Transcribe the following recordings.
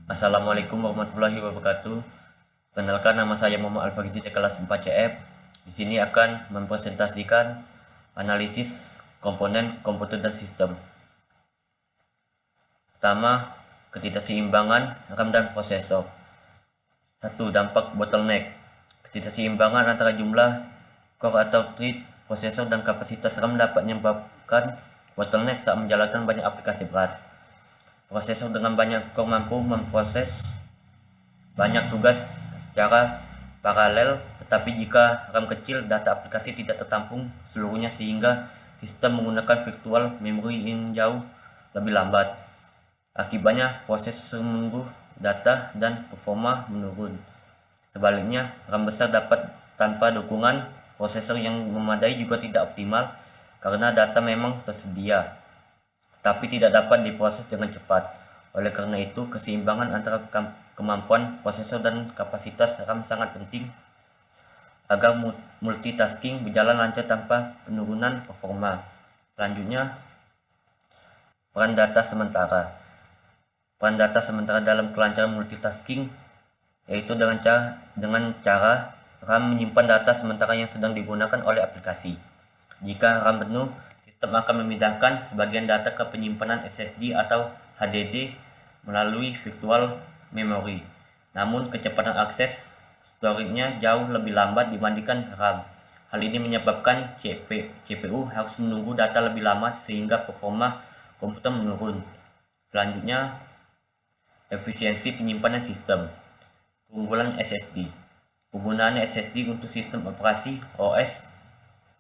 Assalamualaikum warahmatullahi wabarakatuh. Kenalkan, nama saya Muhammad Al-Farizi dari kelas 4 CF. Di sini akan mempresentasikan analisis komponen komputer dan sistem. Pertama, ketidakseimbangan RAM dan prosesor. 1. Dampak bottleneck. Ketidakseimbangan antara jumlah core atau thread, prosesor, dan kapasitas RAM dapat menyebabkan bottleneck saat menjalankan banyak aplikasi berat. Prosesor dengan banyak core mampu memproses banyak tugas secara paralel, tetapi jika RAM kecil, data aplikasi tidak tertampung seluruhnya sehingga sistem menggunakan virtual memory yang jauh lebih lambat. Akibatnya, prosesor menunggu data dan performa menurun. Sebaliknya, RAM besar dapat tanpa dukungan prosesor yang memadai juga tidak optimal karena data memang tersedia, tetapi tidak dapat diproses dengan cepat. Oleh karena itu, keseimbangan antara kemampuan prosesor dan kapasitas RAM sangat penting agar multitasking berjalan lancar tanpa penurunan performa. Selanjutnya, peran data sementara. Peran data sementara dalam kelancaran multitasking yaitu dengan cara RAM menyimpan data sementara yang sedang digunakan oleh aplikasi. Jika RAM penuh, sistem akan memindahkan sebagian data ke penyimpanan SSD atau HDD melalui virtual memory. Namun kecepatan akses storage-nya jauh lebih lambat dibandingkan RAM. Hal ini menyebabkan CPU harus menunggu data lebih lama sehingga performa komputer menurun. Selanjutnya, efisiensi penyimpanan sistem. Keunggulan SSD. Penggunaan SSD untuk sistem operasi OS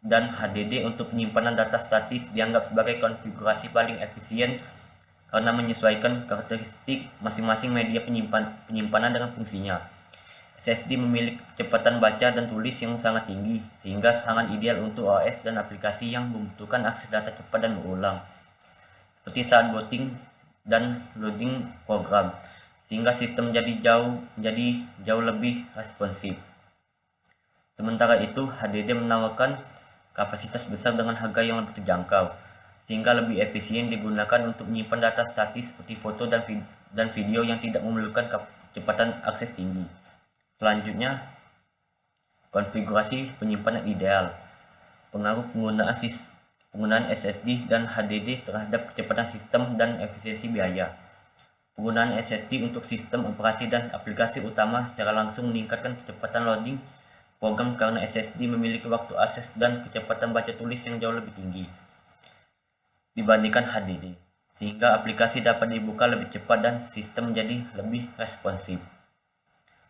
dan HDD untuk penyimpanan data statis dianggap sebagai konfigurasi paling efisien karena menyesuaikan karakteristik masing-masing media penyimpanan dengan fungsinya. SSD memiliki kecepatan baca dan tulis yang sangat tinggi, sehingga sangat ideal untuk OS dan aplikasi yang membutuhkan akses data cepat dan berulang, seperti saat booting dan loading program, sehingga sistem menjadi jauh lebih responsif. Sementara itu, HDD menawarkan kapasitas besar dengan harga yang lebih terjangkau, sehingga lebih efisien digunakan untuk menyimpan data statis seperti foto dan video yang tidak memerlukan kecepatan akses tinggi. Selanjutnya, konfigurasi penyimpanan ideal. Pengaruh penggunaan SSD dan HDD terhadap kecepatan sistem dan efisiensi biaya. Penggunaan SSD untuk sistem operasi dan aplikasi utama secara langsung meningkatkan kecepatan loading program karena SSD memiliki waktu akses dan kecepatan baca tulis yang jauh lebih tinggi dibandingkan HDD, sehingga aplikasi dapat dibuka lebih cepat dan sistem menjadi lebih responsif.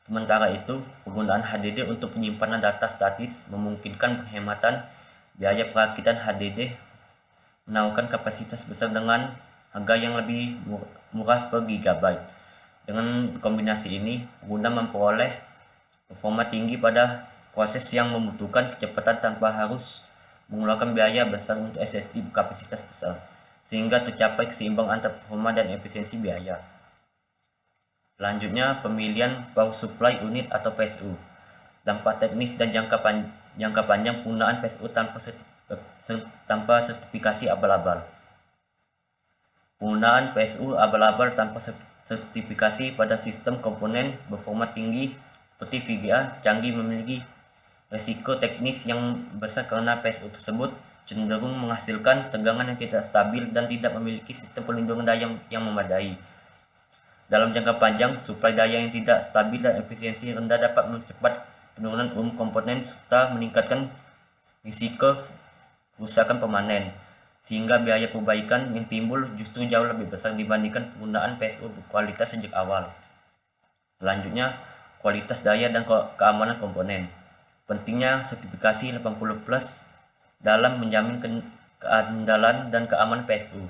Sementara itu, penggunaan HDD untuk penyimpanan data statis memungkinkan penghematan biaya perakitan. HDD menawarkan kapasitas besar dengan harga yang lebih murah per gigabyte. Dengan kombinasi ini, pengguna memperoleh performa tinggi pada proses yang membutuhkan kecepatan tanpa harus mengeluarkan biaya besar untuk SSD berkapasitas besar, sehingga tercapai keseimbangan antara performa dan efisiensi biaya. Selanjutnya, pemilihan power supply unit atau PSU. Dampak teknis dan jangka panjang penggunaan PSU tanpa sertifikasi abal-abal. Penggunaan PSU abal-abal tanpa sertifikasi pada sistem komponen performa tinggi seperti VGA canggih memiliki risiko teknis yang besar karena PSU tersebut cenderung menghasilkan tegangan yang tidak stabil dan tidak memiliki sistem pelindungan daya yang memadai. Dalam jangka panjang, suplai daya yang tidak stabil dan efisiensi rendah dapat mempercepat penurunan komponen serta meningkatkan risiko kerusakan permanen, sehingga biaya perbaikan yang timbul justru jauh lebih besar dibandingkan penggunaan PSU berkualitas sejak awal. Selanjutnya, kualitas daya dan keamanan komponen. Pentingnya sertifikasi 80+ dalam menjamin keandalan dan keamanan PSU.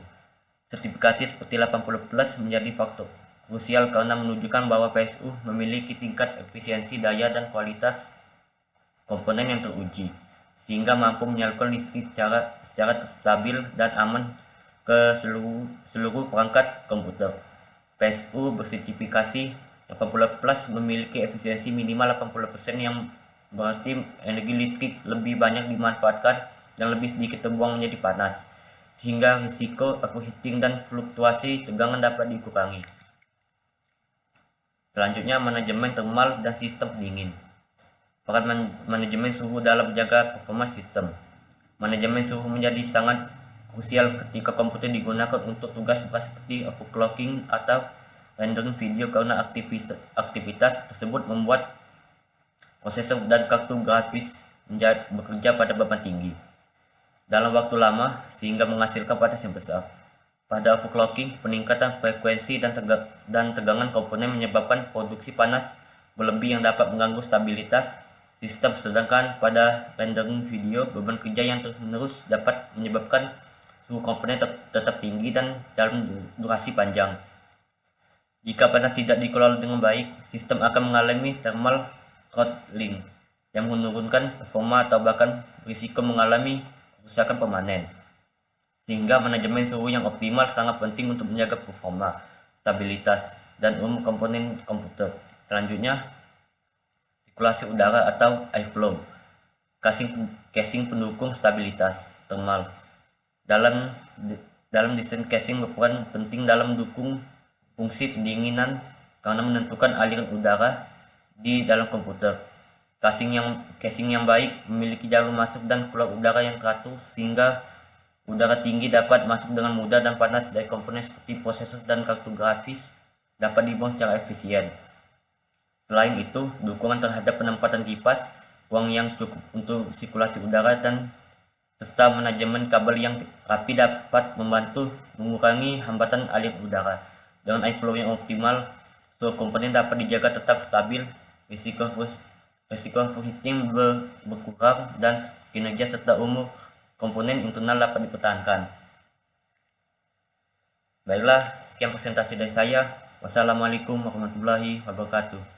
Sertifikasi seperti 80+ menjadi faktor krusial karena menunjukkan bahwa PSU memiliki tingkat efisiensi daya dan kualitas komponen yang teruji, sehingga mampu menyalurkan listrik secara stabil dan aman ke seluruh perangkat komputer. PSU bersertifikasi 80+ memiliki efisiensi minimal 80% yang berarti energi listrik lebih banyak dimanfaatkan dan lebih sedikit terbuang menjadi panas, sehingga risiko overheating dan fluktuasi tegangan dapat dikurangi. Selanjutnya, manajemen termal dan sistem pendingin. Peran manajemen suhu dalam menjaga performa sistem. Manajemen suhu menjadi sangat krusial ketika komputer digunakan untuk tugas berat seperti overclocking atau rendering video, karena aktivitas tersebut membuat prosesor dan kartu grafis bekerja pada beban tinggi dalam waktu lama sehingga menghasilkan panas yang besar. Pada overclocking, peningkatan frekuensi dan tegangan komponen menyebabkan produksi panas berlebih yang dapat mengganggu stabilitas sistem, sedangkan pada rendering video, beban kerja yang terus-menerus dapat menyebabkan suhu komponen tetap tinggi dan dalam durasi panjang. Jika panas tidak dikelola dengan baik, sistem akan mengalami thermal throttling yang menurunkan performa atau bahkan berisiko mengalami kerusakan permanen. Sehingga manajemen suhu yang optimal sangat penting untuk menjaga performa, stabilitas, dan umum komponen komputer. Selanjutnya, sirkulasi udara atau airflow. Casing pendukung stabilitas thermal. Dalam desain casing berperan penting dalam mendukung fungsi pendinginan karena menentukan aliran udara di dalam komputer. Casing yang baik memiliki jalur masuk dan keluar udara yang teratur sehingga udara tinggi dapat masuk dengan mudah dan panas dari komponen seperti prosesor dan kartu grafis dapat dibuang secara efisien. Selain itu, dukungan terhadap penempatan kipas, ruang yang cukup untuk sirkulasi udara, dan serta manajemen kabel yang rapi dapat membantu mengurangi hambatan aliran udara. Dengan airflow yang optimal, seluruh komponen dapat dijaga tetap stabil, risiko overheating berkurang, dan kinerja serta umur komponen internal dapat dipertahankan. Baiklah, sekian presentasi dari saya. Wassalamualaikum warahmatullahi wabarakatuh.